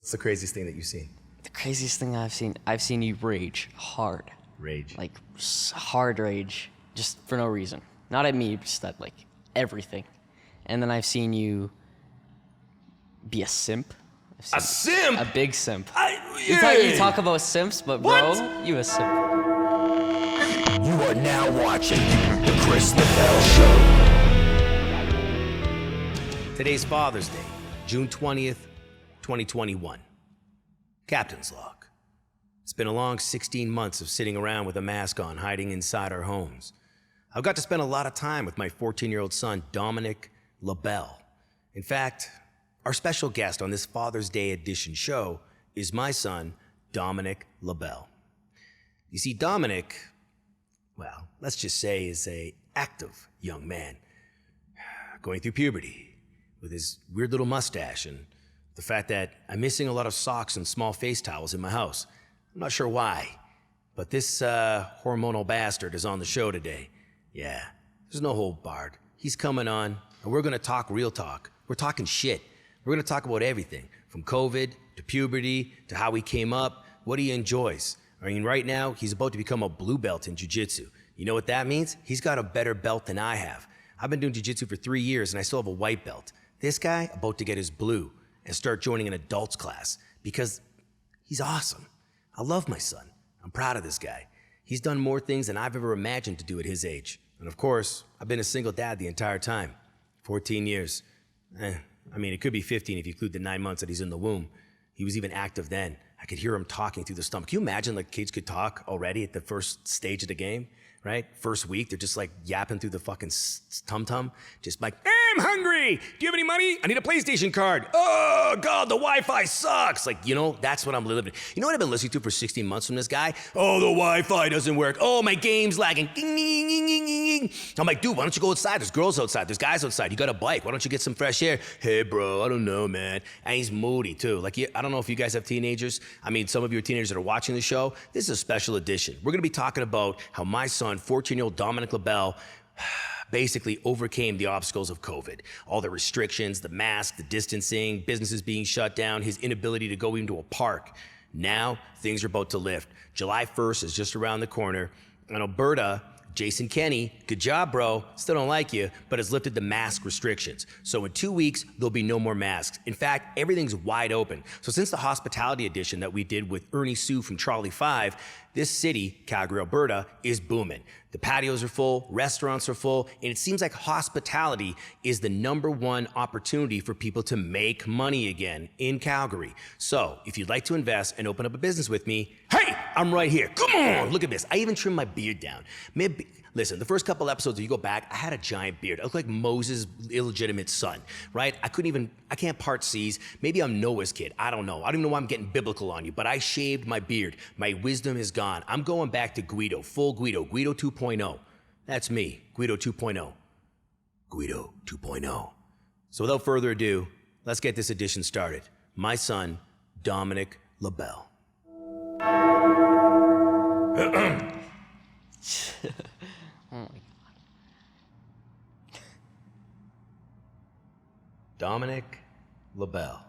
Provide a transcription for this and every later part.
What's the craziest thing that you've seen? The craziest thing I've seen you rage hard. Rage. Like hard rage, just for no reason. Not at me, just at like everything. And then I've seen you be a simp. A simp? A big simp. Yeah. You talk about simps, but bro, What? you a simp. You are now watching The Chris LaBelle Show. Today's Father's Day, June 20th, 2021. Captain's log. It's been a long 16 months of sitting around with a mask on, hiding inside our homes. I've got to spend a lot of time with my 14-year-old son, Dominic LaBelle. In fact, our special guest on this Father's Day edition show is my son, Dominic LaBelle. You see, Dominic, well, let's just say is a active young man, going through puberty with his weird little mustache and the fact that I'm missing a lot of socks and small face towels in my house. I'm not sure why, but this hormonal bastard is on the show today. Yeah, there's no hold barred. He's coming on, and we're gonna talk real talk. We're talking shit. We're gonna talk about everything, from COVID to puberty to how he came up, what he enjoys. I mean, right now, he's about to become a blue belt in jiu-jitsu. You know what that means? He's got a better belt than I have. I've been doing jiu-jitsu for 3 years, and I still have a white belt. This guy, about to get his blue and start joining an adults class because he's awesome. I love my son. I'm proud of this guy. He's done more things than I've ever imagined to do at his age. And of course, I've been a single dad the entire time. 14 years. I mean, it could be 15 if you include the 9 months that he's in the womb. He was even active then. I could hear him talking through the stomach. Can you imagine like kids could talk already at the first stage of the game, right? First week, they're just like yapping through the fucking tum-tum. Just like, hey, I'm hungry. Do you have any money? I need a PlayStation card. Oh, God, the Wi-Fi sucks. Like, you know, that's what I'm living. You know what I've been listening to for 16 months from this guy? Oh, the Wi-Fi doesn't work. Oh, my game's lagging. Ding, ding, ding, ding, ding. I'm like, dude, why don't you go outside? There's girls outside. There's guys outside. You got a bike. Why don't you get some fresh air? Hey, bro, I don't know, man. And he's moody, too. Like, I don't know if you guys have teenagers. I mean, some of you are teenagers that are watching the show. This is a special edition. We're going to be talking about how my son, 14-year-old Dominic LaBelle, basically overcame the obstacles of COVID. All the restrictions, the mask, the distancing, businesses being shut down, his inability to go into a park. Now, things are about to lift. July 1st is just around the corner. In Alberta, Jason Kenney, good job, bro, still don't like you, but has lifted the mask restrictions. So in 2 weeks, there'll be no more masks. In fact, everything's wide open. So since the hospitality edition that we did with Ernie Sue from Trolley 5, this city, Calgary, Alberta, is booming. The patios are full, restaurants are full, and it seems like hospitality is the #1 opportunity for people to make money again in Calgary. So if you'd like to invest and open up a business with me, hey, I'm right here. Come on, look at this. I even trimmed my beard down. Maybe, listen, the first couple episodes, if you go back, I had a giant beard. I looked like Moses' illegitimate son, right? I can't part C's. Maybe I'm Noah's kid. I don't know. I don't even know why I'm getting biblical on you, but I shaved my beard. My wisdom is gone. I'm going back to Guido, full Guido 2.0. That's me, Guido 2.0. Guido 2.0. So without further ado, let's get this edition started. My son, Dominic LaBelle. Oh my God. Dominic LaBelle,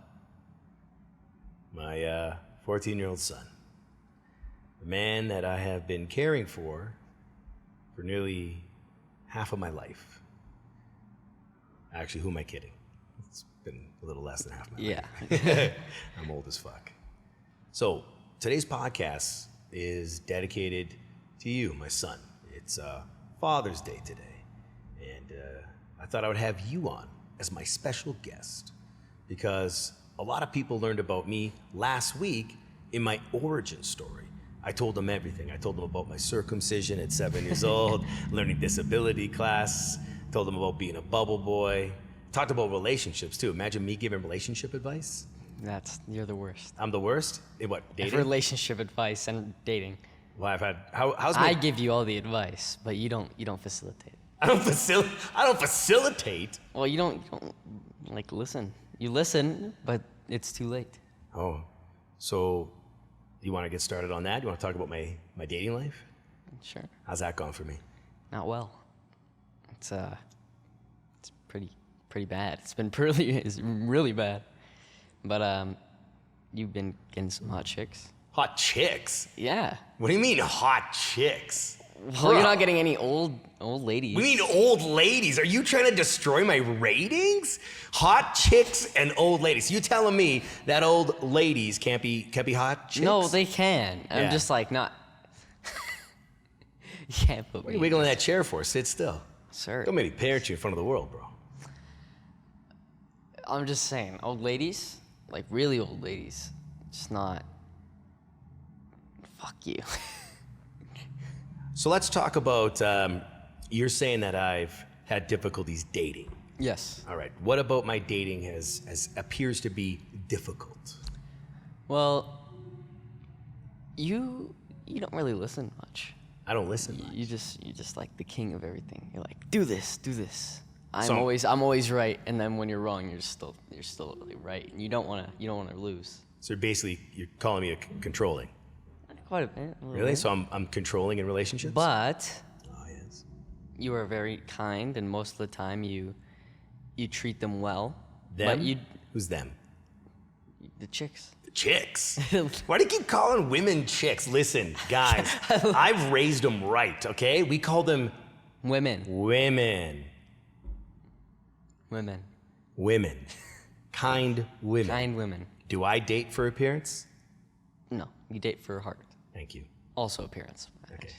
my 14-year-old son, the man that I have been caring for nearly half of my life. Actually, who am I kidding? It's been a little less than half of my life. I'm old as fuck. So today's podcast is dedicated to you, my son. It's Father's Day today, and I thought I would have you on as my special guest because a lot of people learned about me last week in my origin story. I told them everything. I told them about my circumcision at 7 years old, learning disability class, told them about being a bubble boy, talked about relationships too. Imagine me giving relationship advice. You're the worst. I'm the worst? In what, dating? Relationship advice and dating. Well, I've had, how's I give you all the advice, but you don't facilitate it. I don't facilitate. Well, you don't like listen. You listen, but it's too late. Oh, so you want to get started on that? You want to talk about my dating life? Sure. How's that gone for me? Not well. It's pretty bad. It's really bad. But you've been getting some hot chicks. Hot chicks? Yeah. What do you mean hot chicks? Well, you're not getting any old ladies. We mean old ladies. Are you trying to destroy my ratings? Hot chicks and old ladies. You telling me that old ladies can't be hot chicks? No, they can. Yeah. I'm just like not. You can't put What are me. you wiggling that chair for? Sit still. Sir. Don't make me parent you in front of the world, bro. I'm just saying, old ladies, like really old ladies, just not. Fuck you. So let's talk about, you're saying that I've had difficulties dating. Yes. All right. What about my dating has appears to be difficult? Well, you don't really listen much. I don't listen much. You're just like the king of everything. You're like, do this. I'm So- always right, and then when you're wrong, you're still really right, and you don't wanna lose. So basically, you're calling me controlling. Quite a bit. A little Really? bit. So I'm controlling in relationships? But Oh, yes. you are very kind, and most of the time you treat them well. Them? But Who's them? the chicks. The chicks. Why do you keep calling women chicks? Listen, guys, I've raised them right, okay? We call them Women. women. Women. Kind women. Kind women. Do I date for appearance? No, you date for heart. Thank you. Also appearance. Okay.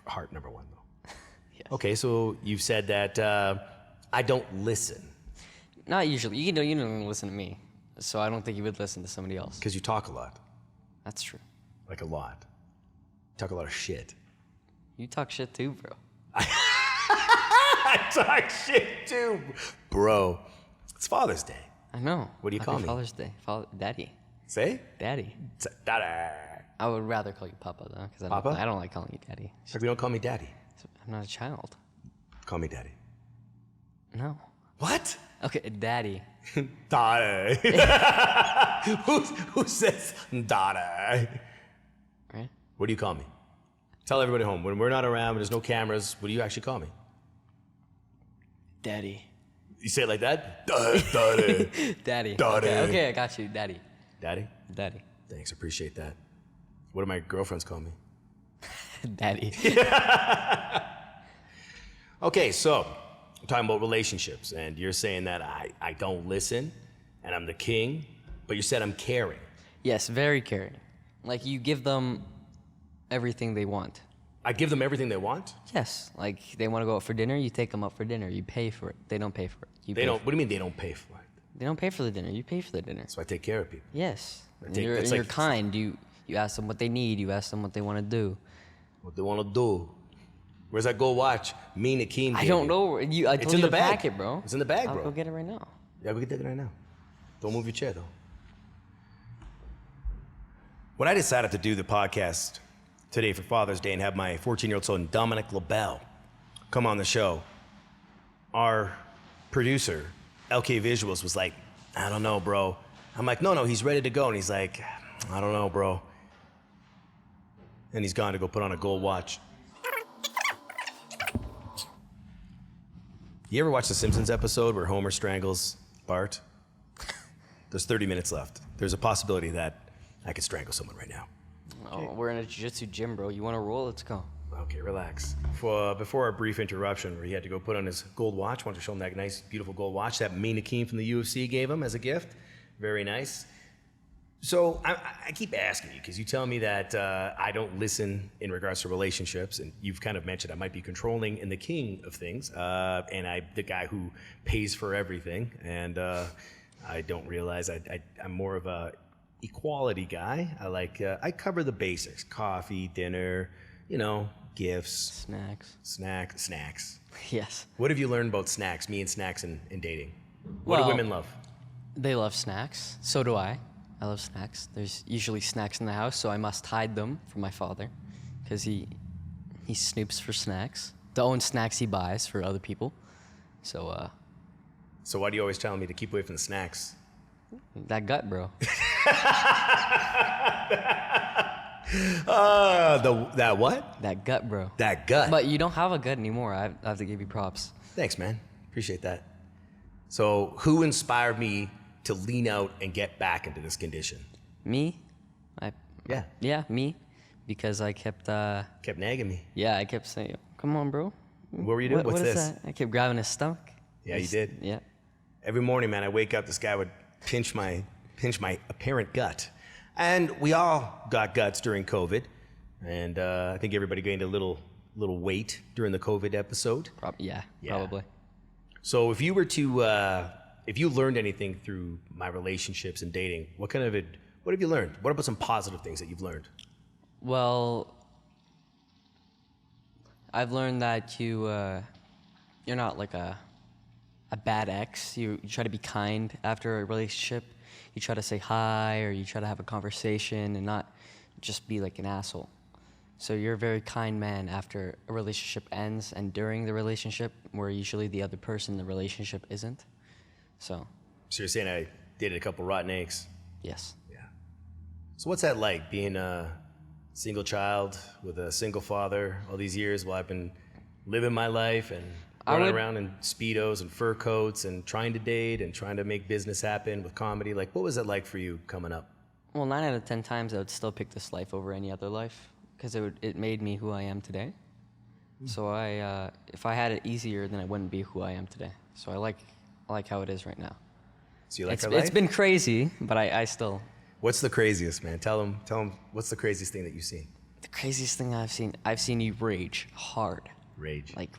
Heart number one, though. Yes. Okay, so you've said that I don't listen Not usually. You don't listen to me, so I don't think you would listen to somebody else. because you talk a lot. That's true. Like a lot. Talk a lot of shit. You talk shit too, bro. I talk shit too. Bro, it's Father's Day. I know. What do you Happy call me? Father's Day. Daddy. Say? Daddy. Dada. I would rather call you Papa though, because Papa? I don't like calling you Daddy. Like, we don't call me daddy. I'm not a child. Call me daddy. No. What? Okay, Daddy. Daddy. Who says daddy? Right? What do you call me? Tell everybody home. When we're not around, when there's no cameras, what do you actually call me? Daddy. You say it like that? Daddy. Daddy. Daddy. Okay, I got you. Daddy. Daddy? Daddy. Thanks, appreciate that. What do my girlfriends call me? Daddy. Okay, so I'm talking about relationships, and you're saying that I don't listen, and I'm the king, but you said I'm caring. Yes, very caring. Like you give them everything they want. I give them everything they want? Yes, like they want to go out for dinner, you take them out for dinner. You pay for it. They don't pay for it. They don't. What do you mean they don't pay for it? They don't pay for the dinner. You pay for the dinner. So I take care of people. Yes. And take- you're, that's and you're like- kind. You ask them what they need. You ask them what they want to do. What they want to do? Where's that gold watch? Me and Akeem. I gave don't you. know. I It's told in you the to bag. pack it, bro. It's in the bag, I'll bro. go get it right now. Yeah, we can take it right now. Don't move your chair, though. When I decided to do the podcast today for Father's Day and have my 14-year-old son, Dominic LaBelle, come on the show, our producer, LK Visuals, was like, I don't know, bro. I'm like, no, he's ready to go. And he's like, I don't know, bro. And he's gone to go put on a gold watch. You ever watch the Simpsons episode where Homer strangles Bart? There's 30 minutes left. There's a possibility that I could strangle someone right now. Oh, we're in a jiu-jitsu gym, bro. You want to roll? Let's go. Okay, relax. Before our brief interruption where he had to go put on his gold watch, wanted to show him that nice, beautiful gold watch that Mean Akeem from the UFC gave him as a gift. Very nice. So I keep asking you because you tell me that I don't listen in regards to relationships, and you've kind of mentioned I might be controlling and the king of things, and I'm the guy who pays for everything, and I don't realize I'm more of a equality guy. I cover the basics: coffee, dinner, gifts, snacks. Yes. What have you learned about snacks? Me and snacks in dating. What do Well, women love? They love snacks. So do I. I love snacks. There's usually snacks in the house, so I must hide them from my father because he snoops for snacks. The own snacks he buys for other people. So So why do you always tell me to keep away from the snacks? that gut, bro. That what? That gut, bro. That gut. But you don't have a gut anymore. I have to give you props. Thanks, man. Appreciate that. So who inspired me to lean out and get back into this condition? Me? Yeah. Yeah, me. Because I kept, Kept nagging me. yeah, I kept saying, come on, bro. What were you doing? What's what is this? that? I kept grabbing his stomach. Yeah, you did. Yeah. Every morning, man, I wake up, this guy would pinch my apparent gut. And we all got guts during COVID. And I think everybody gained a little weight during the COVID episode. Yeah, Yeah. probably. So if you were to, if you learned anything through my relationships and dating, what have you learned? What about some positive things that you've learned? Well, I've learned that you're not like a bad ex. You try to be kind after a relationship. You try to say hi, or you try to have a conversation and not just be like an asshole. So you're a very kind man after a relationship ends and during the relationship, where usually the other person in the relationship isn't. So, So you're saying I dated a couple rotten eggs. yes. Yeah. So what's that like, being a single child with a single father all these years while I've been living my life and running around in Speedos and fur coats and trying to date and trying to make business happen with comedy? Like, what was it like for you coming up? Well, 9 out of 10 times I would still pick this life over any other life, because it made me who I am today. So if I had it easier, then I wouldn't be who I am today. So I like how it is right now. So you like our It's life? been crazy, but I still. What's the craziest, man? Tell them what's the craziest thing that you've seen? The craziest thing I've seen you rage hard. Rage. Like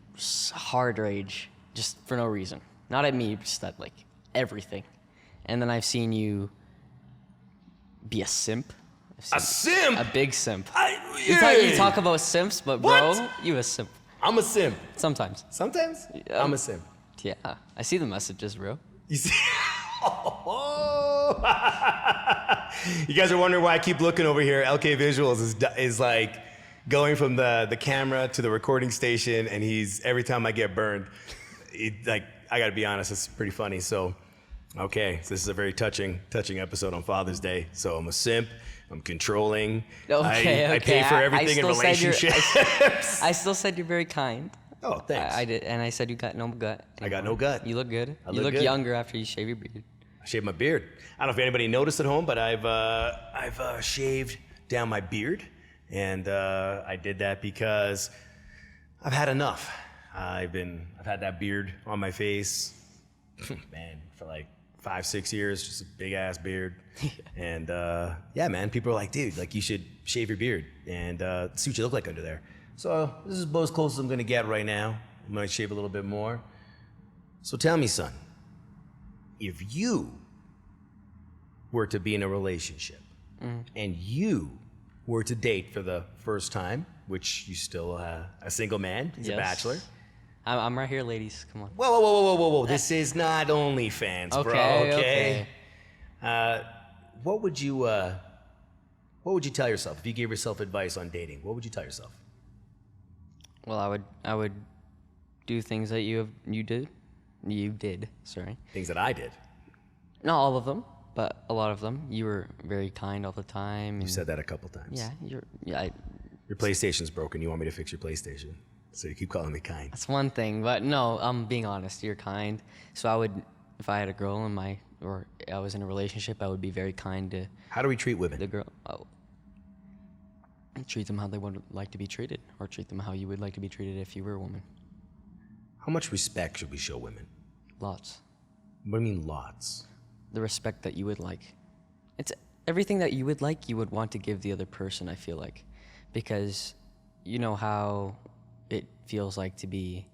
hard rage, just for no reason. Not at me, just at like everything. And then I've seen you be a simp. A simp? A big simp. Yeah. You talk about simps, but bro, What? you a simp. I'm a simp. Sometimes. Sometimes I'm a simp. Yeah, I see the messages, bro. You see? You guys are wondering why I keep looking over here. LK Visuals is like going from the camera to the recording station, and every time I get burned, I gotta be honest, it's pretty funny. So, okay, so this is a very touching episode on Father's Day. So I'm a simp. I'm controlling. Okay, I pay for everything in relationships. I still said you're very kind. Oh, thanks. I did, and I said you got no gut. I got no gut. You look good. I You look look good. younger after you shave your beard. I shaved my beard. I don't know if anybody noticed at home, but I've shaved down my beard, and I did that because I've had enough. I've had that beard on my face, man, for like 5-6 years, just a big ass beard. And yeah, man, people are like, dude, like you should shave your beard and see what you look like under there. So this is about as close as I'm gonna get right now. I'm gonna shave a little bit more. So tell me, son, if you were to be in a relationship and you were to date for the first time, which you still a single man, he's a Yes. bachelor. I'm right here, ladies. Come on. Whoa. This is not OnlyFans, bro, okay? What would you tell yourself if you gave yourself advice on dating? What would you tell yourself? Well, I would do things that you did. Sorry. Things that I did. Not all of them, but a lot of them. You were very kind all the time. You said that a couple times. Yeah. Your PlayStation's broken. You want me to fix your PlayStation. So you keep calling me kind. That's one thing, but no, I'm being honest. You're kind. So I would, if I had a girl or I was in a relationship, I would be very kind to How do we treat women? the girl. Treat them how they would like to be treated, or treat them how you would like to be treated if you were a woman. How much respect should we show women? Lots. What do you mean lots? The respect that you would like. It's everything that you would like, you would want to give the other person, I feel like. Because you know how it feels like to be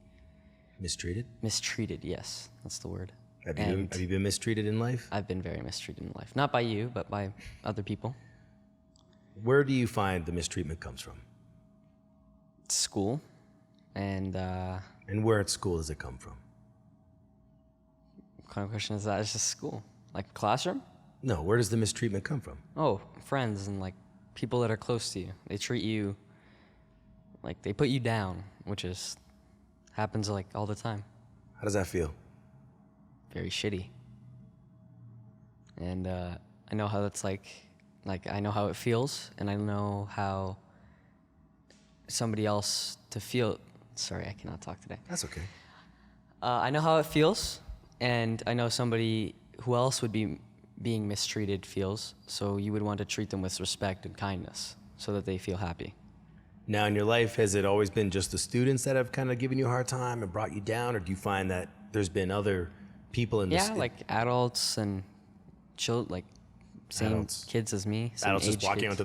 Mistreated? mistreated. Yes, that's the word. Have And you been mistreated in life? I've been very mistreated in life. Not by you, but by other people. Where do you find the mistreatment comes from? School. And And where at school does it come from? what kind of question is that? It's just school. Like classroom? No, where does the mistreatment come from? Oh, friends and like people that are close to you. They treat you like they put you down, which happens like all the time. How does that feel? Very shitty. And I know how that's like I know how it feels, and I know how somebody else to feel. Sorry, I cannot talk today. That's okay. I know how it feels, and I know somebody who else would be being mistreated feels. So you would want to treat them with respect and kindness so that they feel happy. Now, in your life, has it always been just the students that have kind of given you a hard time and brought you down, or do you find that there's been other people in this? Yeah, like adults and like same Adults. kids as me. Same Adults just age walking kids.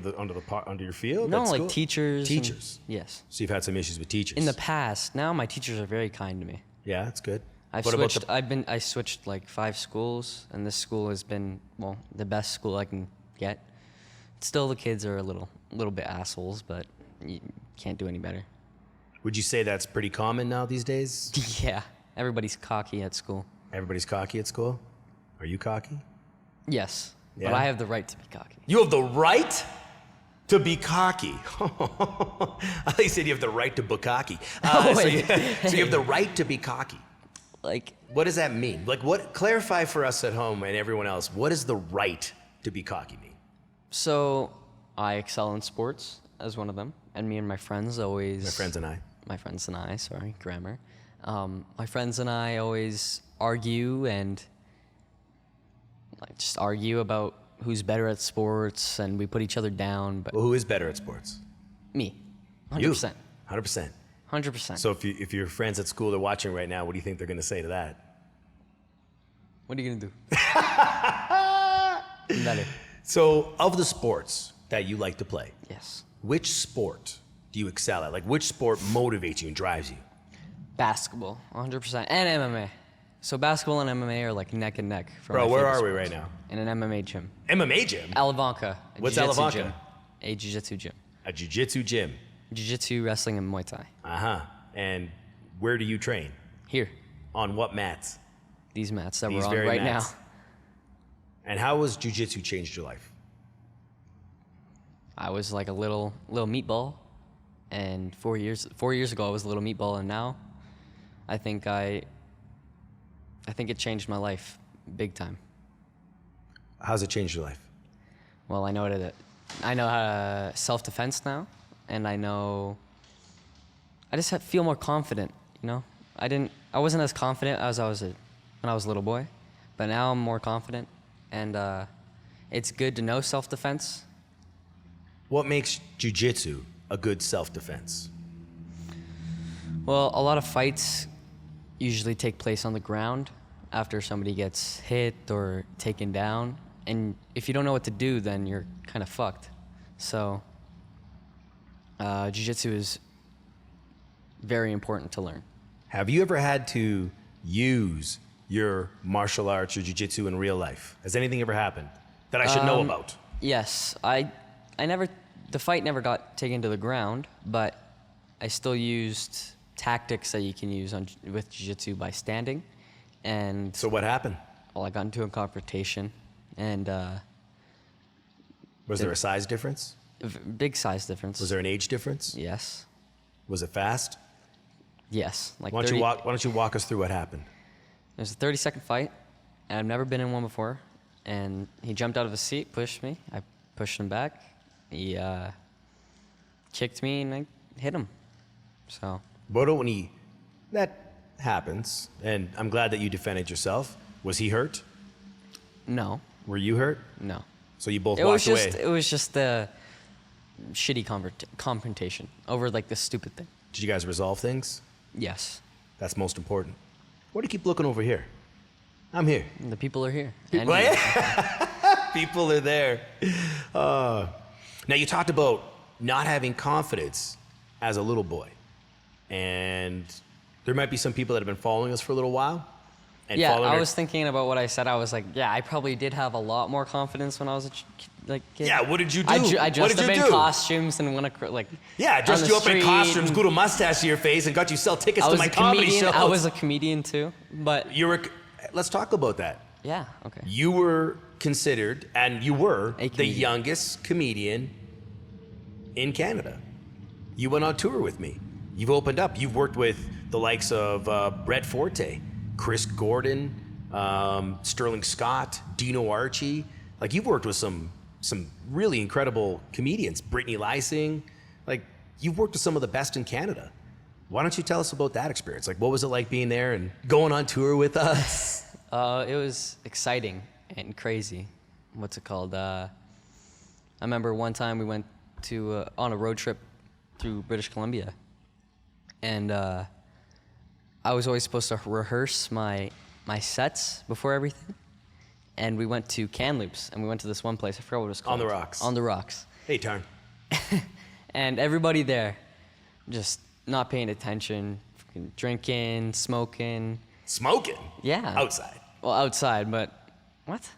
onto your field? No, That's like cool. teachers. and- Teachers. yes. So you've had some issues with teachers. In the past, now my teachers are very kind to me. Yeah, that's good. I've What about switched. I switched like 5 schools, and this school has been the best school I can get. Still, the kids are a little bit assholes, but you can't do any better. Would you say that's pretty common now these days? Yeah, everybody's cocky at school. Everybody's cocky at school? Are you cocky? Yes, Yeah? but I have the right to be cocky. You have the right to be cocky. I thought you said you have the right to bukkake. wait. So you have the right to be cocky. Like, What does that mean? Like, what? Clarify for us at home and everyone else. What does the right to be cocky mean? so I excel in sports as one of them, and me and my friends always. My friends and I. My friends and I, sorry, grammar. My friends and I always argue and like just argue about who's better at sports, and we put each other down. But Well, who is better at sports? me, 100%, You. 100%. 100%. So if your friends at school are watching right now, what do you think they're going to say to that? what are you gonna do? Better. So of the sports that you like to play, Yes. which sport do you excel at? Like, which sport motivates you and drives you? Basketball, 100%, and MMA. So basketball and MMA are like neck and neck. For Bro, my where favorite are we sports. right now? In an MMA gym. MMA gym? Alavanca. a What's jiu-jitsu Alavanca? gym. A jiu-jitsu gym. A jiu-jitsu gym. Jiu-jitsu, wrestling, and Muay Thai. Uh-huh. And where do you train? Here, On what mats? these mats that These we're on very right mats. now. And how has jiu-jitsu changed your life? I was like a little meatball, and 4 years ago I was a little meatball, and now I think it changed my life big time. How's it changed your life? Well, I know self-defense now, and I just feel more confident. You know, I wasn't as confident as when I was a little boy, but now I'm more confident, and it's good to know self-defense. What makes jiu-jitsu a good self-defense? Well, a lot of fights usually take place on the ground after somebody gets hit or taken down. And if you don't know what to do, then you're kind of fucked. So, jiu-jitsu is very important to learn. Have you ever had to use your martial arts or jiu-jitsu in real life? Has anything ever happened that I should know about? Yes, the fight never got taken to the ground, but I still used tactics that you can use with jiu-jitsu by standing. And So what happened? well, I got into a confrontation, and Was there a size difference? big size difference. Was there an age difference? Yes. Was it fast? Yes. Like Why don't you walk us through what happened? It was a 30-second fight, and I've never been in one before. And he jumped out of his seat, pushed me. I pushed him back. He kicked me, and I hit him. So Bodo, that happens, and I'm glad that you defended yourself. Was he hurt? no, Were you hurt? no. So you both It walked was away. it was just a shitty confrontation over like this stupid thing. Did you guys resolve things? Yes, That's most important. Why do you keep looking over here? I'm here. the people are here. And What? People are there. Now, you talked about not having confidence as a little boy. And there might be some people that have been following us for a little while. And yeah, following I our- was thinking about what I said. I was like, yeah, I probably did have a lot more confidence when I was a kid. Yeah, what did you do? I What dressed did up you in do? costumes and went like. Yeah, on dressed the you up in street, costumes, and glued a mustache to your face, and got you sell tickets I to was my a comedy comedian. shows. I was a comedian too, but Let's talk about that. yeah, okay. You were considered, and you were, A the comedian. youngest comedian in Canada. You went on tour with me. You've opened up. You've worked with the likes of Brett Forte, Chris Gordon, Sterling Scott, Dino Archie. Like, you've worked with some really incredible comedians. Brittany Lysing. Like, you've worked with some of the best in Canada. Why don't you tell us about that experience? Like, what was it like being there and going on tour with us? It was exciting and crazy what's it called? I remember one time we went to on a road trip through British Columbia, and I was always supposed to rehearse my sets before everything. And we went to Kamloops, and we went to this one place. I forgot what it was called. On the Rocks. On the Rocks. Hey, Tarn. And everybody there just not paying attention, fucking drinking, smoking. Smoking? Yeah. Outside. Well, outside, but what?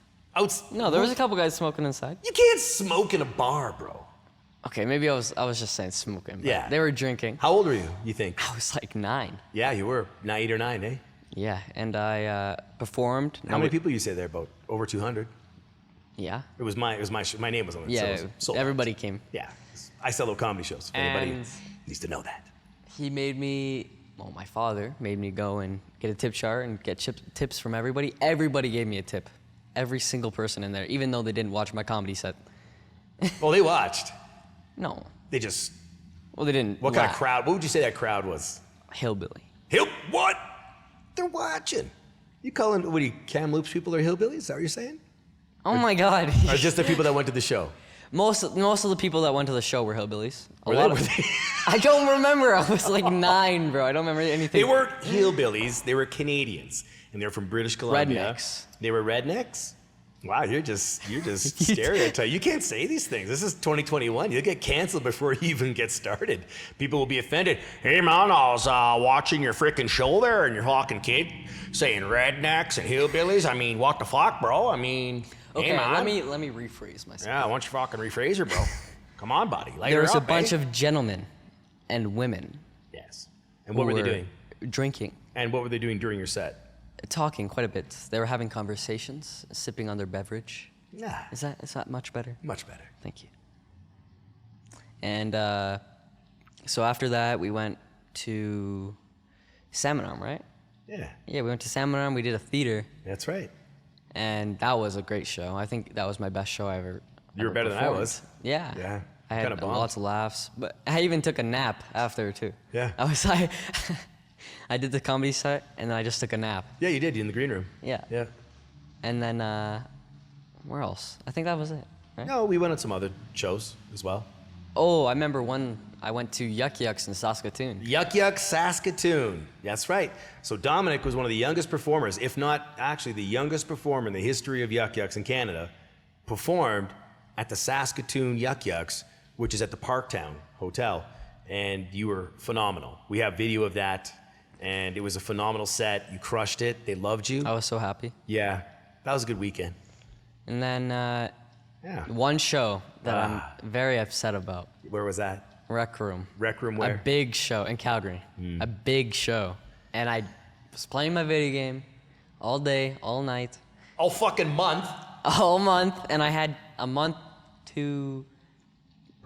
No, there was a couple guys smoking inside. You can't smoke in a bar, bro. Okay, maybe I was just saying smoking. But Yeah. They were drinking. How old are you, you think? I was like 9. Yeah, you were. 8 or 9, eh? Yeah, and I performed. How many people you say there? About over 200? Yeah. My name was on it. Yeah, so it was sold out. everybody came. Yeah. I sell little comedy shows. If anybody And- needs to know that. My father made me go and get a tip jar and get tips from everybody. Everybody gave me a tip. Every single person in there, even though they didn't watch my comedy set. Well, they watched. No. They just. Well, they didn't. What kind of laugh. crowd? What would you say that crowd was? Hillbilly. What? They're watching. You calling Kamloops people are hillbillies? Is that what you're saying? Oh my God. Or just the people that went to the show? Most of the people that went to the show were hillbillies. Were they? I don't remember. I was like 9, bro. I don't remember anything. They weren't hillbillies. They were Canadians, and they're from British Columbia. Rednecks. They were rednecks. Wow, you're just stereotyping. You can't say these things. This is 2021. You'll get canceled before you even get started. People will be offended. Hey man, I was watching your freaking show there, and your fucking kid saying rednecks and hillbillies. I mean, what the fuck, bro? I mean, Okay, hey, man. let me rephrase myself. Yeah, why don't you fucking rephrase her, bro? Come on, buddy. Light There her was a up, bunch eh? of gentlemen and women. Yes. And what were they doing? Drinking. And what were they doing during your set? Talking quite a bit. They were having conversations, sipping on their beverage. Yeah. Is that much better? Much better. Thank you. And so after that, we went to Salmon Arm, right? Yeah. Yeah, we went to Salmon Arm. We did a theater, That's right. and that was a great show. I think that was my best show I ever. You were ever better than I performed. was. Yeah. Yeah. I had Kinda bombed. lots of laughs, but I even took a nap after too. Yeah. I was I did the comedy set, and then I just took a nap. Yeah, you did. In the green room. Yeah. Yeah. And then where else? I think that was it. Right? No, we went on some other shows as well. Oh, I remember one. I went to Yuck Yucks in Saskatoon. Yuck Yuck Saskatoon. That's right. So Dominic was one of the youngest performers, if not actually the youngest performer in the history of Yuck Yucks in Canada, performed at the Saskatoon Yuck Yucks, which is at the Parktown Hotel. And you were phenomenal. We have video of that, and it was a phenomenal set. You crushed it. They loved you. I was so happy. Yeah, that was a good weekend. And then Yeah. one show that I'm very upset about. Where was that? Rec Room. Rec Room A where? big show in Calgary. A big show. And I was playing my video game all day, all night, All fucking month. all month, and I had a month to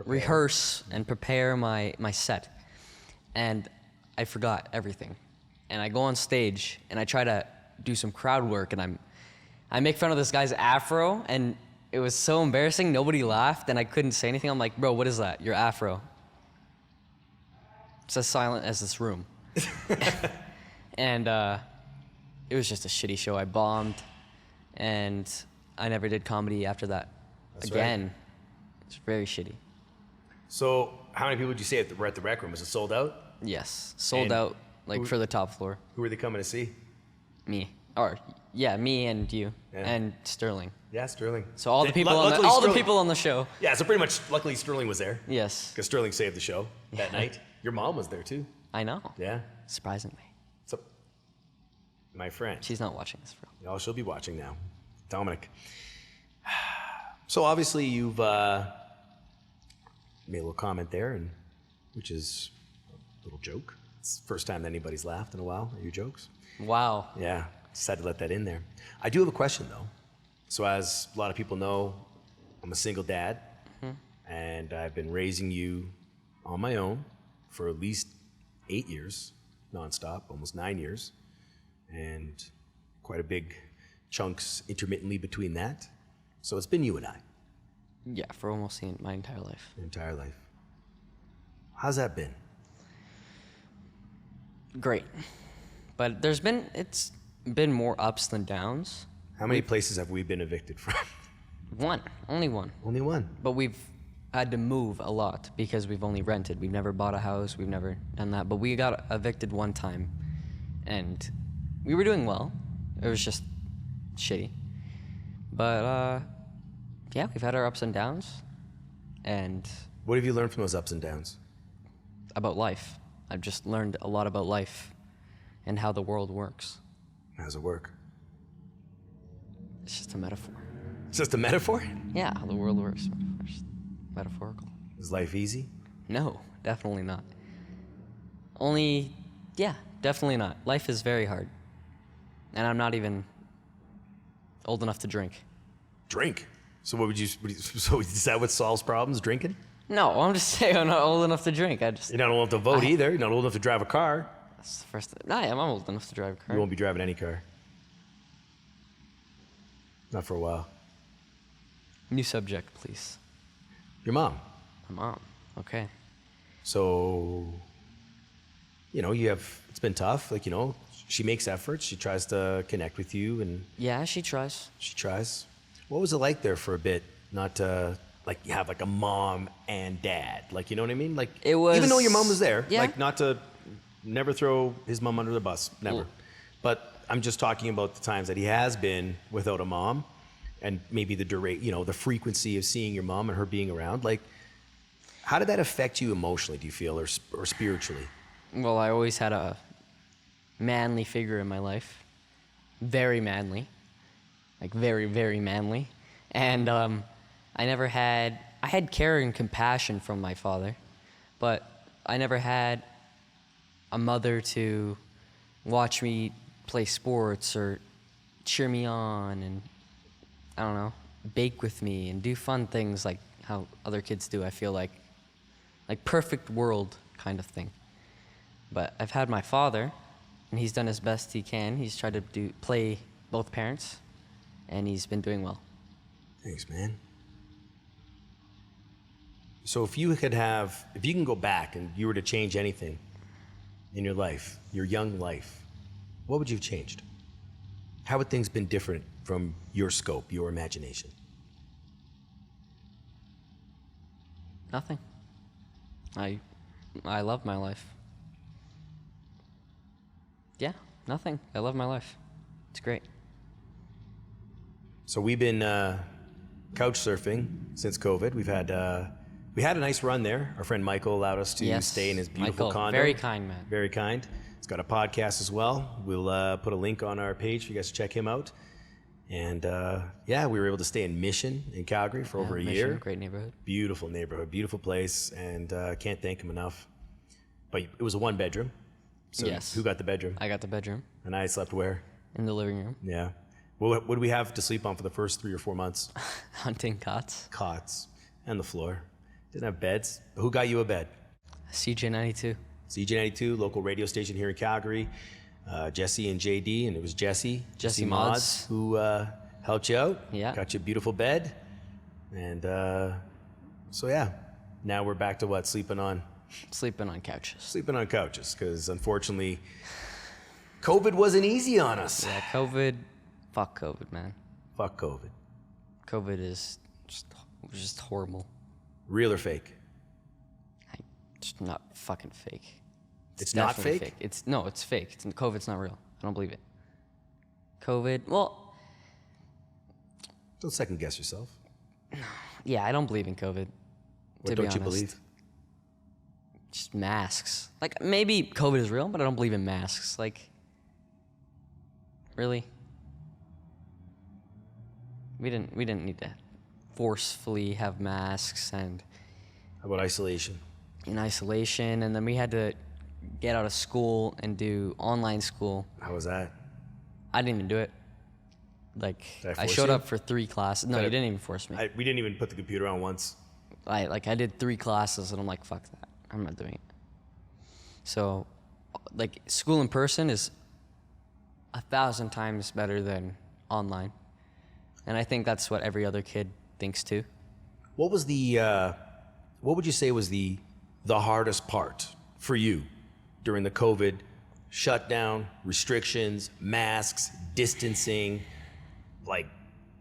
rehearse and prepare my set. And I forgot everything. And I go on stage and I try to do some crowd work, and I make fun of this guy's afro, and it was so embarrassing. Nobody laughed, and I couldn't say anything. I'm like, bro, what is that? Your afro. It's as silent as this room. And it was just a shitty show. I bombed, and I never did comedy after that. That's again. right. It's very shitty. So how many people did you say were at the Rec Room? Was it sold out? Yes, sold And out, like who- for the top floor. Who were they coming to see? Me, or yeah, me and you Yeah. and Sterling. Yeah, Sterling. So all the Did- people, luckily all the Sterling- people on the show. Yeah, so pretty much, luckily Sterling was there. Yes, Because Sterling saved the show that Yeah. night. Your mom was there too. I know. Yeah. Surprisingly, So, my friend. she's not watching this. Bro. Oh, she'll be watching now. Dominic. So obviously you've made a little comment there, and which is a little joke. It's the first time that anybody's laughed in a while at your jokes. Wow. Yeah, just had to let that in there. I do have a question though. So as a lot of people know, I'm a single dad, and I've been raising you on my own for at least 8 years, nonstop, almost 9 years, and quite a big chunks intermittently between that. So it's been you and I, Yeah, for almost my entire life. your entire life. How's that been? Great, but it's been more ups than downs. How many places have we been evicted from? Only one. Only one. But we've had to move a lot because we've only rented. We've never bought a house. We've never done that. But we got evicted one time, and we were doing well. It was just shitty. But yeah, we've had our ups and downs, and What have you learned from those ups and downs? about life. I've just learned a lot about life and how the world works. How does it work? It's just a metaphor. It's just a metaphor? Yeah, how the world works. It's just metaphorical. Is life easy? No, definitely not. Only, yeah, definitely not. Life is very hard. And I'm not even old enough to drink. Drink. So so is that what solves problems? Drinking? No, I'm just saying I'm not old enough to drink. You're not old enough to vote either. You're not old enough to drive a car. That's the first thing. I am. I'm old enough to drive a car. You won't be driving any car. Not for a while. New subject, please. Your mom. My mom. Okay. So, it's been tough. Like, she makes efforts. She tries to connect with you, and Yeah, she tries. she tries. What was it like there for a bit? Not to, like, you have like a mom and dad. Like, you know what I mean? Like, It was- even though your mom was there, Yeah. like, not to never throw his mom under the bus, never. Well- But I'm just talking about the times that he has been without a mom, and maybe the frequency of seeing your mom and her being around. Like, how did that affect you emotionally, do you feel, or spiritually? Well, I always had a manly figure in my life. Very manly. Like, very, very manly. And I had care and compassion from my father, but I never had a mother to watch me play sports or cheer me on and, I don't know, bake with me and do fun things like how other kids do, I feel like perfect world kind of thing. But I've had my father, and he's done his best he can. He's tried to play both parents, and he's been doing well. Thanks, man. So if you can go back and you were to change anything in your life, your young life, what would you have changed? How would things been different from your scope, your imagination? Nothing. I love my life. Yeah, nothing. I love my life. It's great. So we've been couch surfing since COVID. We had a nice run there. Our friend Michael allowed us to Yes, stay in his beautiful Michael, condo. very kind man. Very kind. He's got a podcast as well. We'll put a link on our page for you guys to check him out. And yeah, we were able to stay in Mission in Calgary for over a Mission, year. Great neighborhood. Beautiful neighborhood, beautiful place, and can't thank him enough. But it was a one bedroom. So Yes. who got the bedroom? I got the bedroom And I slept where? in the living room. Yeah. What did we have to sleep on for the first 3 or 4 months? Hunting cots. Cots and the floor. Didn't have beds. Who got you a bed? CJ92. CJ92, local radio station here in Calgary. Jesse and JD, and it was Jesse Mods. who helped you out. Yeah. Got you a beautiful bed. And so yeah, now we're back to what? Sleeping on couches, because unfortunately, COVID wasn't easy on us. Yeah, COVID. Fuck COVID, man. Fuck COVID. COVID is just horrible. Real or fake? It's not fucking fake. It's not definitely fake? It's fake. COVID's not real. I don't believe it. COVID. Well, Don't second guess yourself. yeah, I don't believe in COVID. What to don't be you honest. believe? Just masks. Like, maybe COVID is real, but I don't believe in masks. Like, really? We didn't need to forcefully have masks and How about isolation? in isolation, and then we had to get out of school and do online school. How was that? I didn't even do it. Like, Did I I force showed you? up for 3 classes. No, Did you I- didn't even force me. We didn't even put the computer on once. I did 3 classes, and I'm like, fuck that. I'm not doing it. So, like, school in person is 1,000 times better than online. And I think that's what every other kid thinks too. What was what would you say was the hardest part for you during the COVID shutdown, restrictions, masks, distancing, like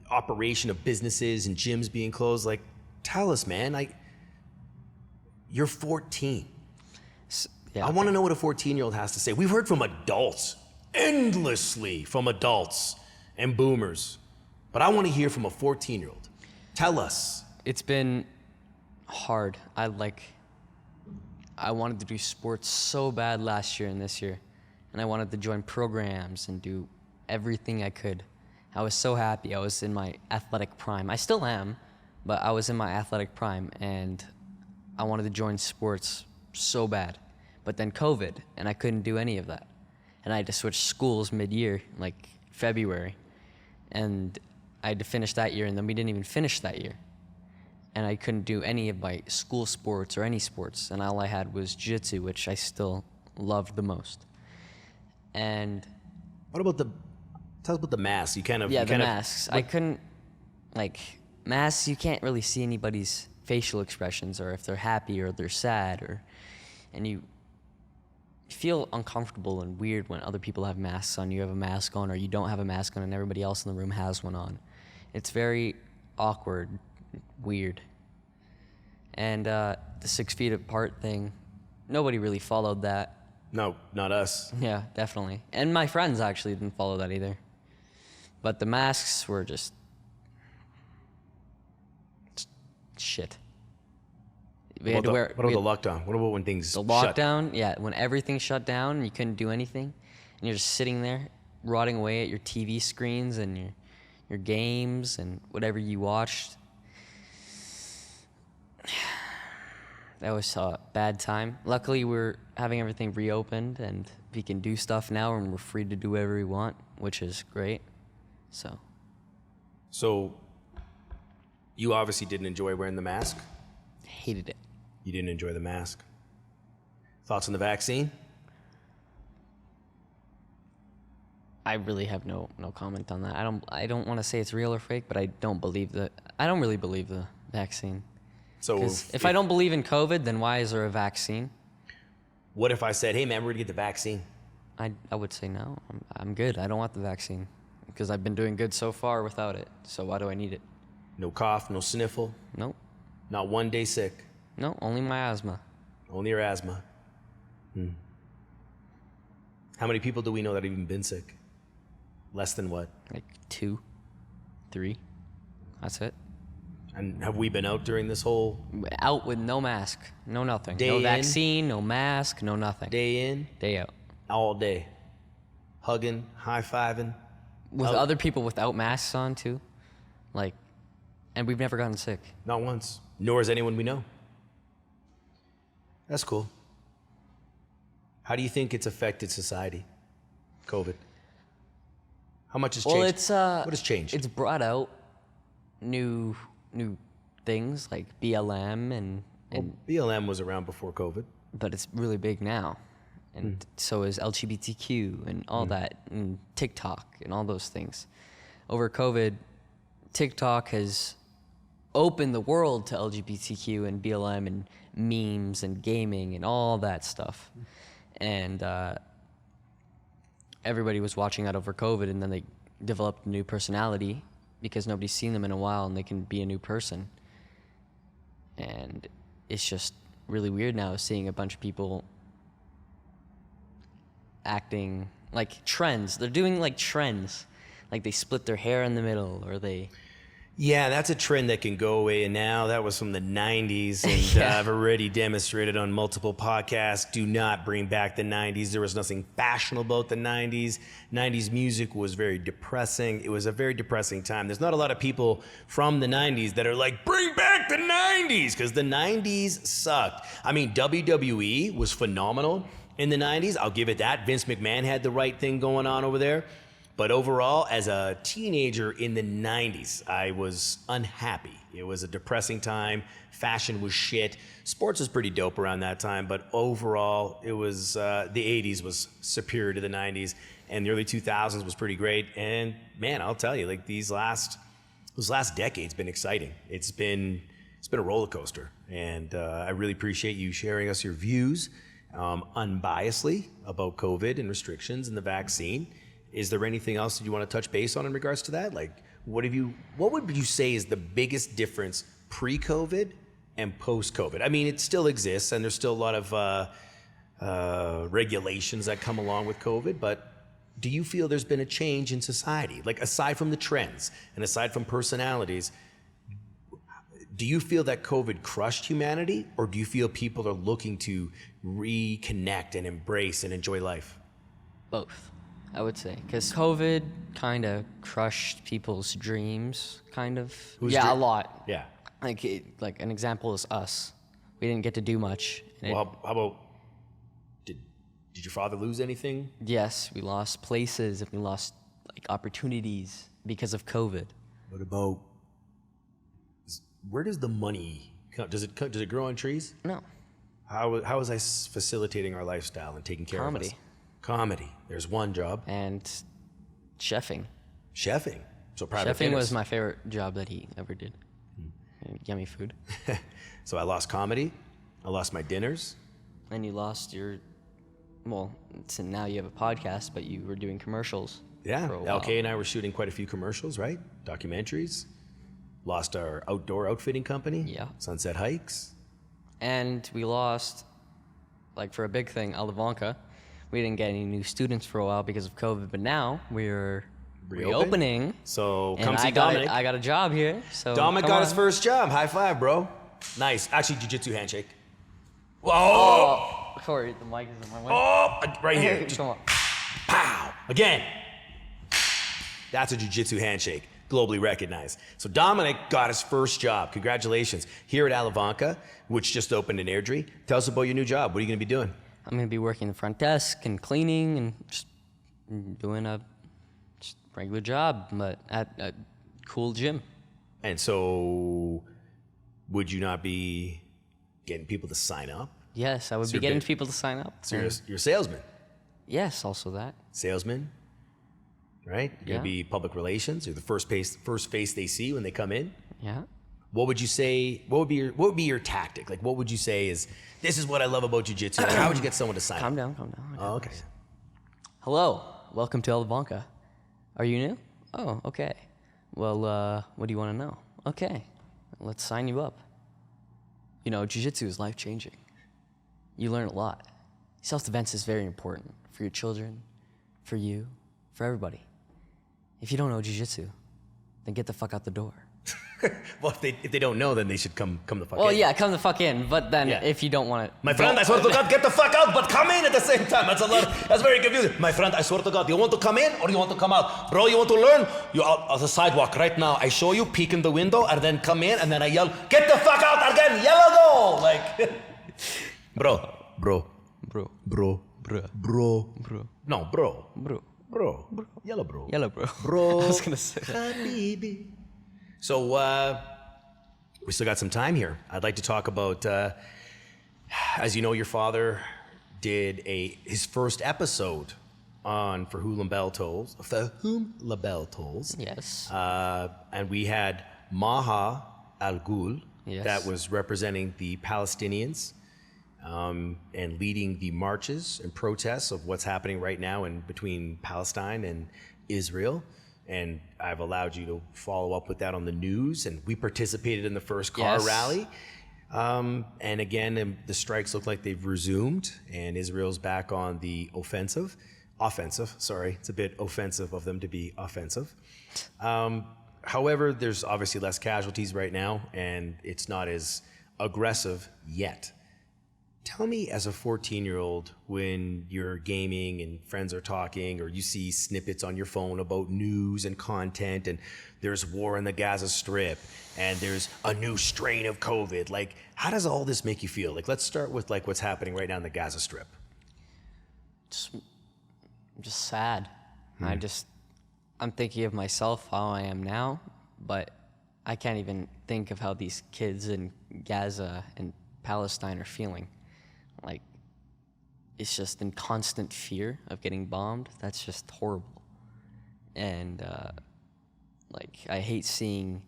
operation of businesses and gyms being closed. Like, tell us, man. You're 14. Yeah. I want to know what a 14-year-old has to say. We've heard from adults, endlessly from adults and boomers. But I want to hear from a 14-year-old. Tell us. It's been hard. I wanted to do sports so bad last year and this year. And I wanted to join programs and do everything I could. I was so happy. I was in my athletic prime. I still am, but I was in my athletic prime, and I wanted to join sports so bad. But then COVID, and I couldn't do any of that. And I had to switch schools mid-year, like February. And I had to finish that year, and then we didn't even finish that year. And I couldn't do any of my school sports or any sports, and all I had was jitsu, which I still loved the most. And what about tell us about the masks? Masks. I couldn't, masks, you can't really see anybody's facial expressions, or if they're happy or they're sad, and you feel uncomfortable and weird when other people have masks on. You have a mask on, or you don't have a mask on, and everybody else in the room has one on. It's very awkward, weird. And the 6 feet apart thing, nobody really followed that. No, not us. Yeah, definitely. And my friends actually didn't follow that either. But the masks were just shit. What about the lockdown? What about when things The lockdown, yeah, when everything shut down and you couldn't do anything, and you're just sitting there rotting away at your TV screens and your games and whatever you watched. That was a bad time. Luckily, we're having everything reopened, and we can do stuff now, and we're free to do whatever we want, which is great. So, you obviously didn't enjoy wearing the mask? Hated it. You didn't enjoy the mask. Thoughts on the vaccine? I really have no comment on that. I don't want to say it's real or fake, but I don't really believe the vaccine. So if I don't believe in COVID, then why is there a vaccine? What if I said, hey man, we're gonna get the vaccine? I would say no. I'm good. I don't want the vaccine because I've been doing good so far without it. So why do I need it? No cough, no sniffle? Nope. Not one day sick? No, only my asthma. Only your asthma. How many people do we know that have even been sick? Less than what? Like 2, 3. That's it. And have we been out during this whole... Out with no mask, no nothing. Day no in, vaccine, no mask, no nothing. Day in? Day out. All day. Hugging, high-fiving. With other people without masks on, too. And we've never gotten sick. Not once. Nor is anyone we know. That's cool. How do you think it's affected society, COVID? How much has changed? What has changed? It's brought out new things like BLM and BLM was around before COVID. But it's really big now. And so is LGBTQ and all that, and TikTok and all those things. Over COVID, TikTok has opened the world to LGBTQ and BLM and memes and gaming and all that stuff. And everybody was watching that over COVID, and then they developed a new personality because nobody's seen them in a while, and they can be a new person. And it's just really weird now seeing a bunch of people acting like trends. They're doing like trends. Like they split their hair in the middle, or they... Yeah, that's a trend that can go away. And now that was from the 90s. And Yeah. I've already demonstrated on multiple podcasts, do not bring back the 90s. There was nothing fashionable about the 90s. 90s music was very depressing. It was a very depressing time. There's not a lot of people from the 90s that are like, bring back the 90s, because the 90s sucked. I mean, WWE was phenomenal in the 90s. I'll give it that. Vince McMahon had the right thing going on over there. But overall, as a teenager in the 90s, I was unhappy. It was a depressing time. Fashion was shit. Sports was pretty dope around that time, but overall, it was the 80s was superior to the 90s, and the early 2000s was pretty great. And man, I'll tell you, like those last decade's been exciting. It's been a roller coaster, and I really appreciate you sharing us your views unbiasedly about COVID and restrictions and the vaccine. Is there anything else that you want to touch base on in regards to that? Like, What would you say is the biggest difference pre-COVID and post-COVID? I mean, it still exists, and there's still a lot of regulations that come along with COVID, but do you feel there's been a change in society? Like, aside from the trends and aside from personalities, do you feel that COVID crushed humanity, or do you feel people are looking to reconnect and embrace and enjoy life? Both, I would say, because COVID kind of crushed people's dreams, kind of. A lot. Yeah. Like an example is us. We didn't get to do much. Well, how about, did your father lose anything? Yes, we lost places and we lost like opportunities because of COVID. What about, where does the money come? Does it grow on trees? No. How is I facilitating our lifestyle and taking care of us? Comedy. There's one job. And chefing. Chefing. So private Chefing dinners. was my favorite job that he ever did. Yummy food. So I lost comedy. I lost my dinners. And you lost so now you have a podcast, but you were doing commercials. Yeah. For a while. LK and I were shooting quite a few commercials, right? Documentaries. Lost our outdoor outfitting company. Yeah. Sunset Hikes. And we lost, like for a big thing, Alavanca. We didn't get any new students for a while because of COVID, but now we're reopening. So and come see Dominic. I got a job here. So Dominic got his first job. High five, bro. Nice. Actually, jiu-jitsu handshake. Whoa! Corey, the mic is in my way. Oh, right here. Just Come on. pow. Again. That's a jiu-jitsu handshake. Globally recognized. So Dominic got his first job. Congratulations. Here at Alavanca, which just opened in Airdrie. Tell us about your new job. What are you going to be doing? I'm going to be working the front desk and cleaning and just doing a just regular job, but at a cool gym. And so, would you not be getting people to sign up? Yes, I would So be you're getting big- people to sign up. So and- you're a salesman. yes, also that. Salesman, right? You're Yeah. going to be public relations. You're the first face they see when they come in. Yeah. What would you say? What would be your tactic? Like, what would you say is, this is what I love about jiu-jitsu? Like, how would you get someone to sign Calm up? down, calm down. Oh, okay. Hello, welcome to Alavanca. Are you new? Oh, okay. Well, what do you want to know? Okay, let's sign you up. You know, jiu-jitsu is life-changing. You learn a lot. Self-defense is very important for your children, for you, for everybody. If you don't know jiu-jitsu, then get the fuck out the door. Well, if they don't know, then they should come the fuck Well, in. yeah, come the fuck in, but then Yeah. if you don't want to... My friend, I swear to God, get the fuck out, but come in at the same time. That's very confusing. My friend, I swear to God, you want to come in or you want to come out? Bro, you want to learn? You out on the sidewalk right now. I show you, peek in the window, and then come in, and then I yell, get the fuck out again, yellow go! Like, bro. No, bro. Yellow bro. Yellow, bro. Bro. I was gonna say that. Habibi. So, we still got some time here. I'd like to talk about, as you know, your father did his first episode on For Whom LaBelle Tolls. For Whom LaBelle Tolls. Yes. And we had Maha Al Ghul, Yes. that was representing the Palestinians and leading the marches and protests of what's happening right now in between Palestine and Israel. And I've allowed you to follow up with that on the news. And we participated in the first car Yes. rally. And again, the strikes look like they've resumed, and Israel's back on the offensive. Sorry, it's a bit offensive of them to be offensive. However, there's obviously less casualties right now, and it's not as aggressive yet. Tell me, as a 14-year-old, when you're gaming and friends are talking, or you see snippets on your phone about news and content, and there's war in the Gaza Strip, and there's a new strain of COVID, like, how does all this make you feel? Like, let's start with like what's happening right now in the Gaza Strip. I'm just sad. I'm thinking of myself, how I am now, but I can't even think of how these kids in Gaza and Palestine are feeling. Like, it's just in constant fear of getting bombed. That's just horrible. And, like, I hate seeing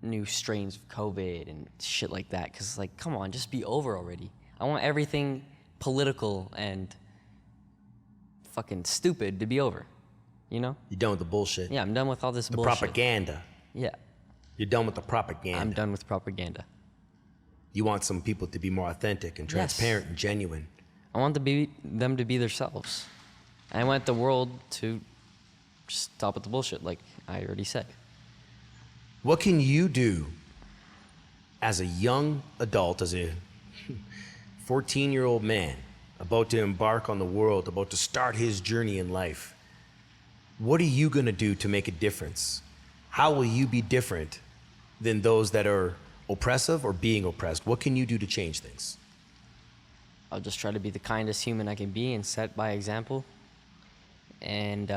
new strains of COVID and shit like that, because, like, come on, just be over already. I want everything political and fucking stupid to be over. you know? You're done with the bullshit. Yeah, I'm done with all this The bullshit. propaganda. Yeah, You're done with the propaganda. I'm done with propaganda. You want some people to be more authentic and transparent and genuine. I want them to be themselves. I want the world to just stop with the bullshit, like I already said. What can you do as a young adult, as a 14-year-old man about to embark on the world, about to start his journey in life? What are you going to do to make a difference? How will you be different than those that are oppressive or being oppressed? What can you do to change things? I'll just try to be the kindest human I can be and set by example. And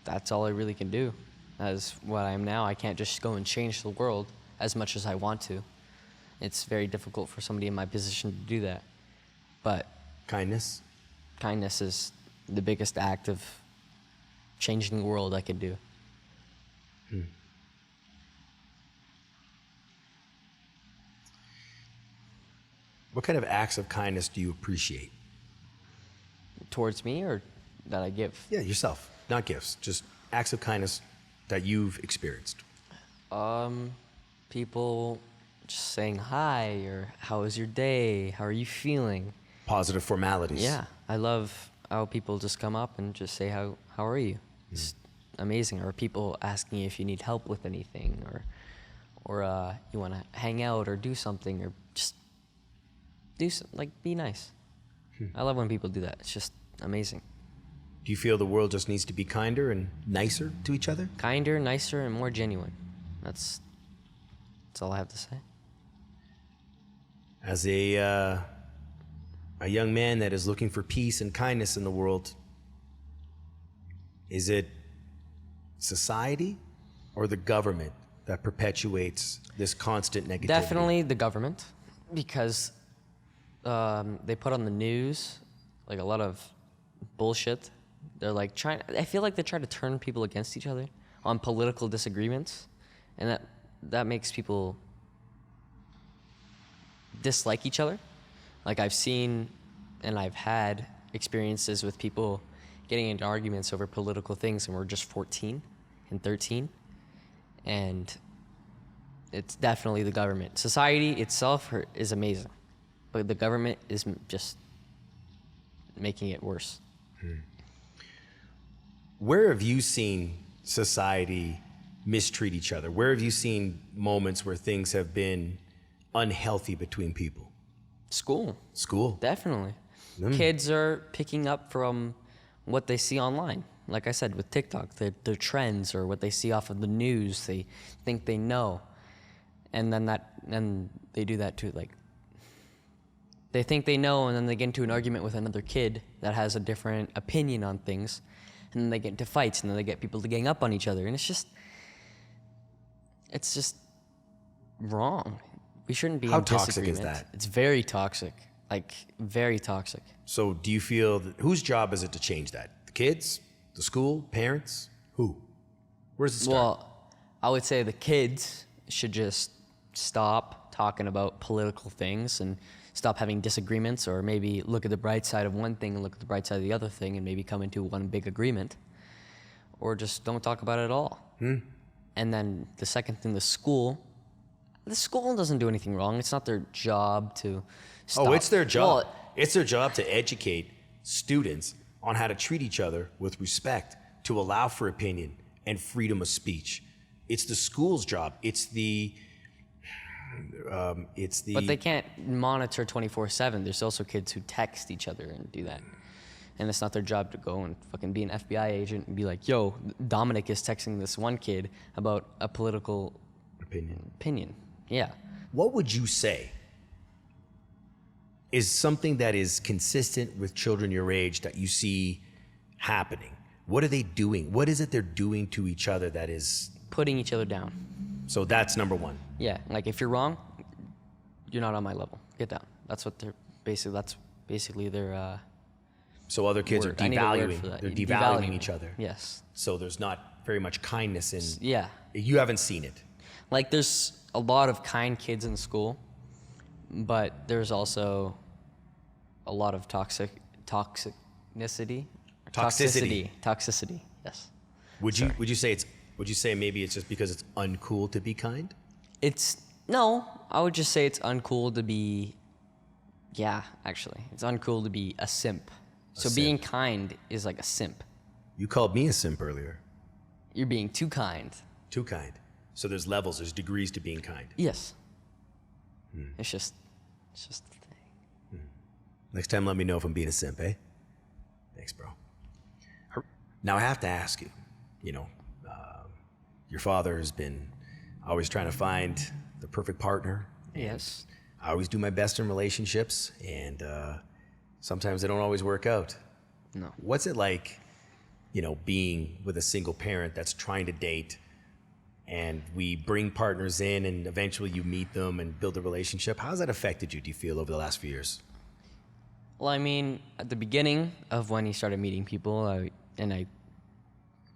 that's all I really can do as what I am now. I can't just go and change the world as much as I want to. It's very difficult for somebody in my position to do that. But Kindness? kindness is the biggest act of changing the world I can do. What kind of acts of kindness do you appreciate? Towards me or that I give? Yeah, yourself, not gifts, just acts of kindness that you've experienced. People just saying hi or how was your day? How are you feeling? Positive formalities. Yeah, I love how people just come up and just say how are you? It's amazing. Or people asking you if you need help with anything or you want to hang out or do something or just be nice. I love when people do that. It's just amazing. Do you feel the world just needs to be kinder and nicer to each other? Kinder, nicer, and more genuine. That's all I have to say. As a young man that is looking for peace and kindness in the world, is it society or the government that perpetuates this constant negativity? Definitely the government, because they put on the news like a lot of bullshit. They're like I feel like they try to turn people against each other on political disagreements, and that makes people dislike each other. Like I've seen and I've had experiences with people getting into arguments over political things, and we're just 14 and 13, and it's definitely the government. Society itself is amazing, but the government is just making it worse. Where have you seen society mistreat each other? Where have you seen moments where things have been unhealthy between people? School. Definitely. Kids are picking up from what they see online. Like I said, with TikTok, their trends or what they see off of the news, they think they know. And then they do that too. Like, they think they know, and then they get into an argument with another kid that has a different opinion on things. And then they get into fights, and then they get people to gang up on each other. And it's just wrong. We shouldn't be How in toxic is disagreement. that? It's very toxic. Like, very toxic. So do you feel that, whose job is it to change that? The kids? The school? Parents? Who? Where does it start? Well, I would say the kids should just stop talking about political things and stop having disagreements, or maybe look at the bright side of one thing and look at the bright side of the other thing and maybe come into one big agreement, or just don't talk about it at all. And then the second thing, the school doesn't do anything wrong. It's not their job to stop. Oh, it's their job. Well, It's their job to educate students on how to treat each other with respect, to allow for opinion and freedom of speech. It's the school's job. But they can't monitor 24/7. There's also kids who text each other and do that. And it's not their job to go and fucking be an FBI agent and be like, yo, Dominic is texting this one kid about a political opinion. Yeah. What would you say is something that is consistent with children your age that you see happening? What are they doing? What is it they're doing to each other that is... Putting each other down. So that's number one. Yeah, like if you're wrong, you're not on my level. Get down. That's basically their So other kids word. are I need a word devaluing. for that. They're Devaluing. devaluing each other. Yes. So there's not very much kindness in... Yeah. You haven't seen it. Like there's a lot of kind kids in school, but there's also a lot of toxic Toxicity. Toxicity. Yes. Would you say maybe it's just because it's uncool to be kind? No, I would just say it's uncool to be, yeah, actually. It's uncool to be a simp. So being kind is like a simp. You called me a simp earlier. You're being too kind. Too kind. So there's levels, there's degrees to being kind. Yes. It's just a thing. Next time, let me know if I'm being a simp, eh? Thanks, bro. Now I have to ask you, your father has been always trying to find the perfect partner. Yes. I always do my best in relationships, and sometimes they don't always work out. No. What's it like, being with a single parent that's trying to date, and we bring partners in, and eventually you meet them and build a relationship? How's that affected you, do you feel, over the last few years? Well, I mean, at the beginning of when he started meeting people, I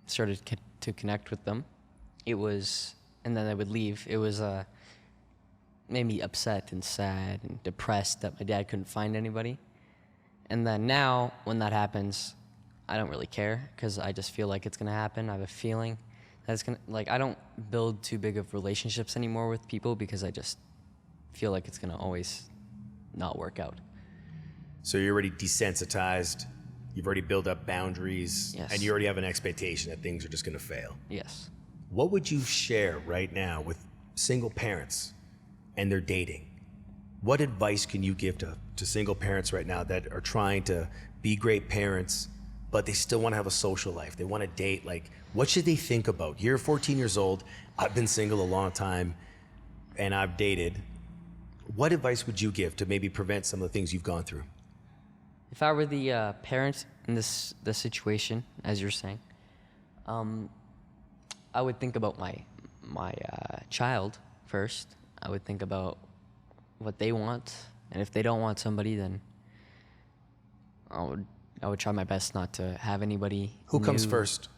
started to connect with them, and then I would leave. It was made me upset and sad and depressed that my dad couldn't find anybody. And then now, when that happens, I don't really care because I just feel like it's gonna happen. I have a feeling that it's gonna, I don't build too big of relationships anymore with people because I just feel like it's gonna always not work out. So you're already desensitized, you've already built up boundaries, Yes. and you already have an expectation that things are just gonna fail. Yes. What would you share right now with single parents and they're dating? What advice can you give to single parents right now that are trying to be great parents, but they still want to have a social life? They want to date. What should they think about? You're 14 years old. I've been single a long time, and I've dated. What advice would you give to maybe prevent some of the things you've gone through? If I were the parent in this situation, as you're saying, I would think about my child first. I would think about what they want, and if they don't want somebody, then I would try my best not to have anybody. Who comes new. first?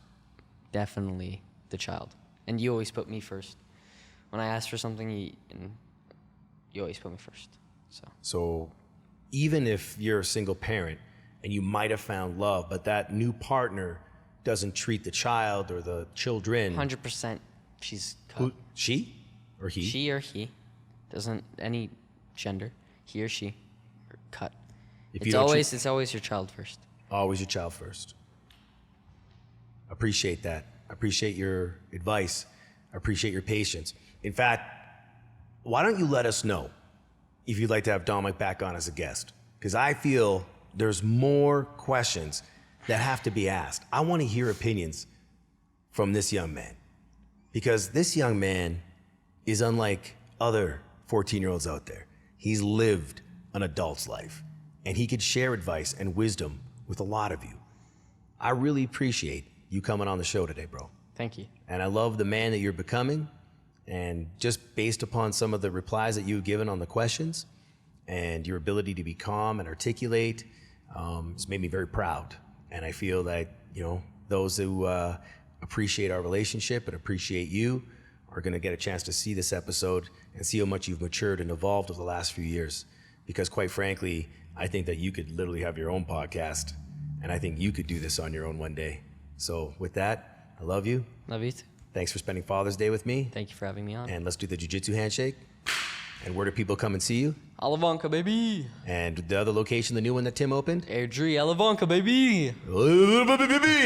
Definitely the child. And you always put me first. When I ask for something, you always put me first. So even if you're a single parent and you might have found love, but that new partner doesn't treat the child or the children. 100% she's cut. Who, she or he? She or he. Doesn't any gender. He or she. Cut. If It's always your child first. Always your child first. Appreciate that. Appreciate your advice. Appreciate your patience. In fact, why don't you let us know if you'd like to have Dominic back on as a guest? Because I feel there's more questions that have to be asked. I want to hear opinions from this young man. Because this young man is unlike other 14-year-olds out there. He's lived an adult's life, and he could share advice and wisdom with a lot of you. I really appreciate you coming on the show today, bro. Thank you. And I love the man that you're becoming, and just based upon some of the replies that you've given on the questions and your ability to be calm and articulate, it's made me very proud. And I feel that, those who appreciate our relationship and appreciate you are going to get a chance to see this episode and see how much you've matured and evolved over the last few years. Because quite frankly, I think that you could literally have your own podcast, and I think you could do this on your own one day. So with that, I love you. Love you too. Thanks for spending Father's Day with me. Thank you for having me on. And let's do the jiu-jitsu handshake. And where do people come and see you? Alavanca, baby. And the other location, the new one that Tim opened? Airdrie, Alavanca, baby.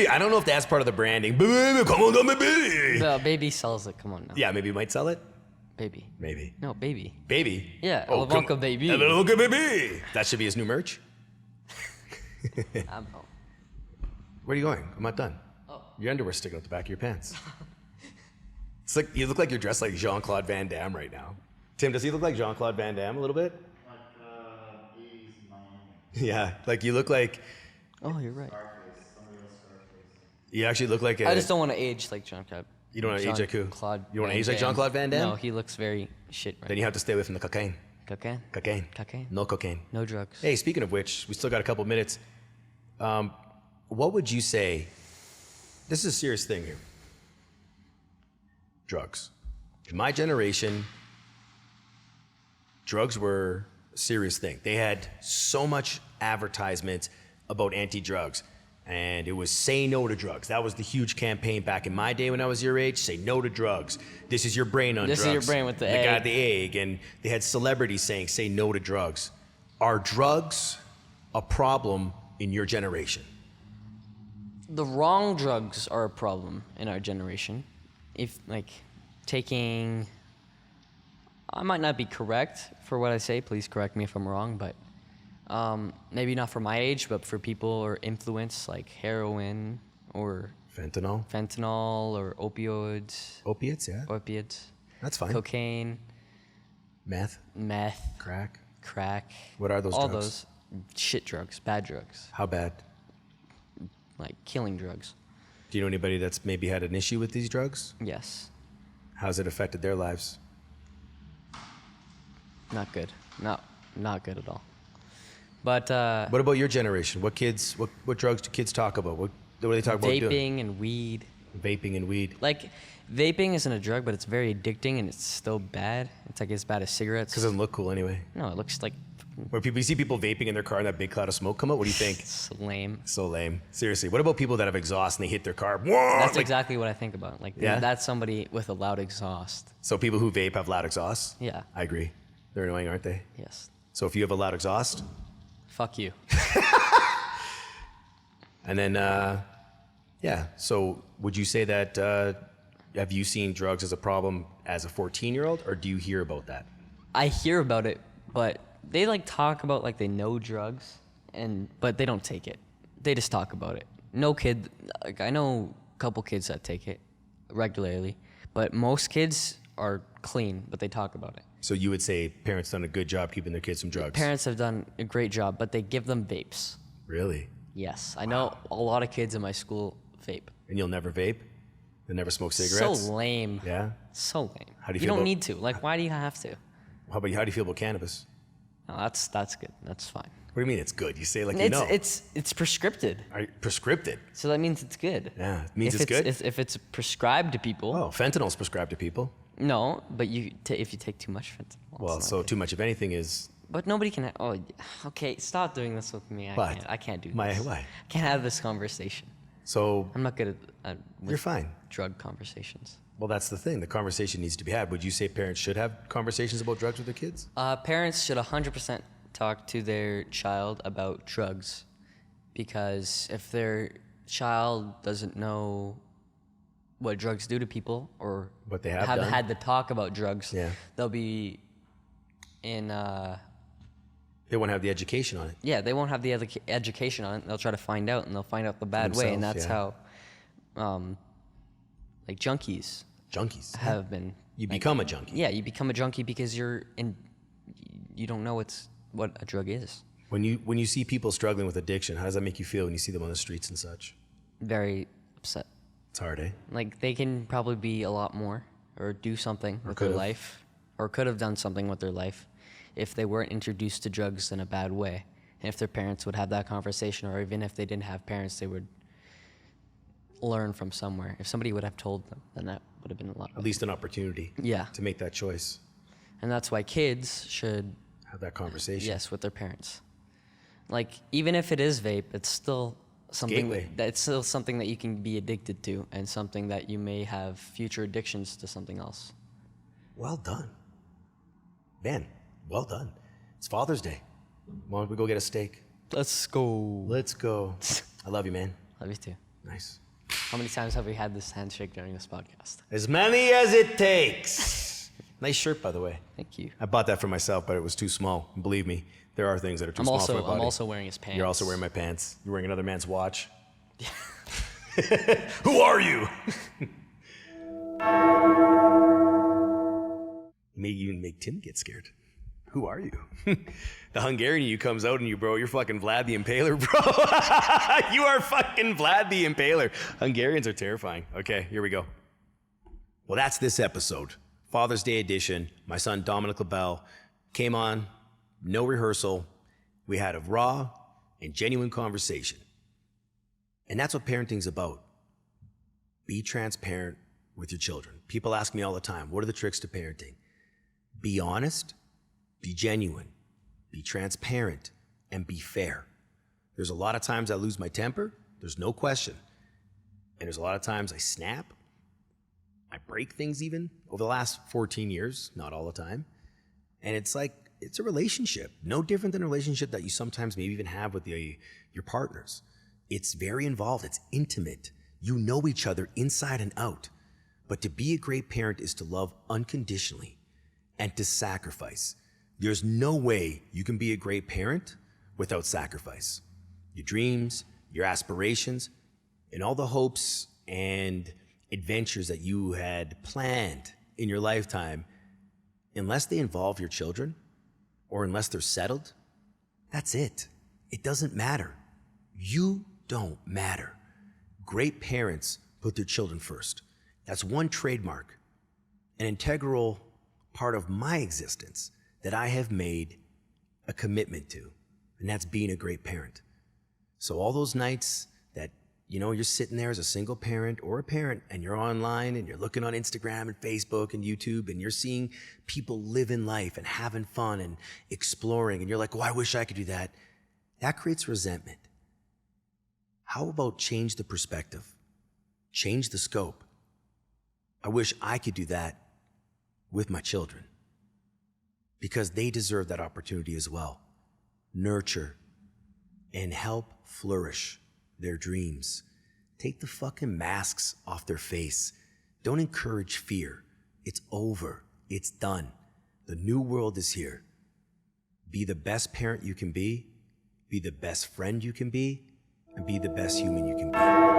I don't know if that's part of the branding. Come on, baby. The baby sells it. Come on now. Yeah, maybe you might sell it. Baby. Maybe. No, baby. Baby? Yeah, Oh, Alavanca, come- baby. Alavanca, baby. That should be his new merch. I'm home. Where are you going? I'm not done. Oh. Your underwear's sticking out the back of your pants. It's like you look like you're dressed like Jean-Claude Van Damme right now. Tim, does he look like Jean-Claude Van Damme a little bit? Like 80s Miami. Yeah, like you look like, Oh, you're right. Scarface. Somebody else Scarface. you actually look like a... I just don't want to age like Jean-Claude. You don't want to age like who? Jean-Claude You want to Van age like Damme. Jean-Claude Van Damme? No, he looks very shit right Then you have to stay away from the cocaine. Cocaine? Cocaine. Cocaine. No cocaine. No drugs. Hey, speaking of which, we still got a couple minutes. What would you say? This is a serious thing here. Drugs. In my generation, drugs were a serious thing. They had so much advertisement about anti-drugs. And it was say no to drugs. That was the huge campaign back in my day when I was your age. Say no to drugs. This is your brain on This drugs. is your brain with the guy egg. had the egg. And they had celebrities saying, say no to drugs. Are drugs a problem in your generation? The wrong drugs are a problem in our generation. If, like, taking... I might not be correct for what I say. Please correct me if I'm wrong, but maybe not for my age, but for people or influence like heroin or Fentanyl? or opioids. Opiates, yeah. Opiates. That's fine. Cocaine. Meth? Crack. What are those all drugs? those shit drugs, bad drugs, How bad? like killing drugs. Do you know anybody that's maybe had an issue with these drugs? Yes. How's it affected their lives? Not good. Not good at all. But What about your generation? What drugs do kids talk about? What do they talk about doing? vaping and weed. Vaping and weed. Like, vaping isn't a drug, but it's very addicting and it's still bad. It's like as bad as cigarettes. Because it doesn't look cool anyway. No, it looks like Where you see people vaping in their car and that big cloud of smoke come out, what do you think? it's lame. So lame. Seriously. What about people that have exhaust and they hit their car? Whoa! That's Like, exactly what I think about. Like, Yeah? that's somebody with a loud exhaust. so people who vape have loud exhausts? Yeah. I agree. They're annoying, aren't they? Yes. So if you have a loud exhaust, Fuck you. and then, yeah. So would you say that, have you seen drugs as a problem as a 14-year-old, or do you hear about that? I hear about it, but they like talk about like they know drugs, but they don't take it. They just talk about it. No kid, like I know a couple kids that take it regularly, but most kids are clean, but they talk about it. So you would say parents done a good job keeping their kids from drugs? Parents have done a great job, but they give them vapes. Really? Yes, I know a lot of kids in my school vape. And you'll never vape? You'll never smoke cigarettes? So lame. Yeah? So lame. How do you You feel don't about- need to. Like, why do you have to? How do you feel about cannabis? No, that's good. That's fine. What do you mean it's good? You say like you know. It's prescripted, Are you prescripted? so that means it's good. Yeah, it means if it's good? If it's prescribed to people, Oh, fentanyl's prescribed to people. no, but if you take too much fentanyl. Well, it's not so good. too much of anything is... But nobody can. Okay, stop doing this with me. What? I can't do this. Why? I can't have this conversation. So I'm not good at with you're fine. drug conversations. Well, that's the thing. The conversation needs to be had. Would you say parents should have conversations about drugs with their kids? Parents should 100% talk to their child about drugs, because if their child doesn't know what drugs do to people, or What they have haven't done. had the talk about drugs, Yeah. they'll be in. They won't have the education on it. Yeah, they won't have the education on it. They'll try to find out, and they'll find out the bad way, and that's themselves, how, like junkies Junkies. have been. You become a junkie. Yeah, you become a junkie because you don't know what a drug is. When you see people struggling with addiction, how does that make you feel when you see them on the streets and such? Very upset. It's hard, eh? Like, they can probably be a lot more or do something with their could've. life, or could have done something with their life if they weren't introduced to drugs in a bad way. And if their parents would have that conversation, or even if they didn't have parents, they would learn from somewhere. If somebody would have told them, then that would have been a lot At least an opportunity Yeah. to make that choice. And that's why kids should, Have that conversation. yes, with their parents. Like, even if it is vape, it's still something gateway. that's still something that you can be addicted to, and something that you may have future addictions to something else. Well done. Man, well done. It's Father's Day. Why don't we go get a steak? Let's go. Let's go. I love you, man. Love you too. Nice. How many times have we had this handshake during this podcast? As many as it takes. Nice shirt, by the way. Thank you. I bought that for myself, but it was too small. Believe me, there are things that are too small for my body. I'm also wearing his pants. You're also wearing my pants. You're wearing another man's watch. Who are you? You may even make Tim get scared. Who are you? The Hungarian in you comes out in you, bro. You're fucking Vlad the Impaler, bro. You are fucking Vlad the Impaler. Hungarians are terrifying. Okay, here we go. Well, that's this episode. Father's Day edition. My son, Dominic LaBelle, came on, no rehearsal. We had a raw and genuine conversation. And that's what parenting's about. Be transparent with your children. People ask me all the time, what are the tricks to parenting? Be honest, be genuine, be transparent, and be fair. There's a lot of times I lose my temper. There's no question. And there's a lot of times I snap. I break things even over the last 14 years, not all the time. And it's like, it's a relationship, no different than a relationship that you sometimes maybe even have with your partners. It's very involved. It's intimate. You know each other inside and out. But to be a great parent is to love unconditionally and to sacrifice. There's no way you can be a great parent without sacrifice. Your dreams, your aspirations, and all the hopes and adventures that you had planned in your lifetime, unless they involve your children or unless they're settled, that's it. It doesn't matter. You don't matter. Great parents put their children first. That's one trademark, an integral part of my existence that I have made a commitment to, and that's being a great parent. So all those nights that, you're sitting there as a single parent or a parent and you're online and you're looking on Instagram and Facebook and YouTube and you're seeing people living life and having fun and exploring and you're like, oh, I wish I could do that. That creates resentment. How about change the perspective? Change the scope. I wish I could do that with my children because they deserve that opportunity as well. Nurture and help flourish their dreams. Take the fucking masks off their face. Don't encourage fear. It's over. It's done. The new world is here. Be the best parent you can be the best friend you can be, and be the best human you can be.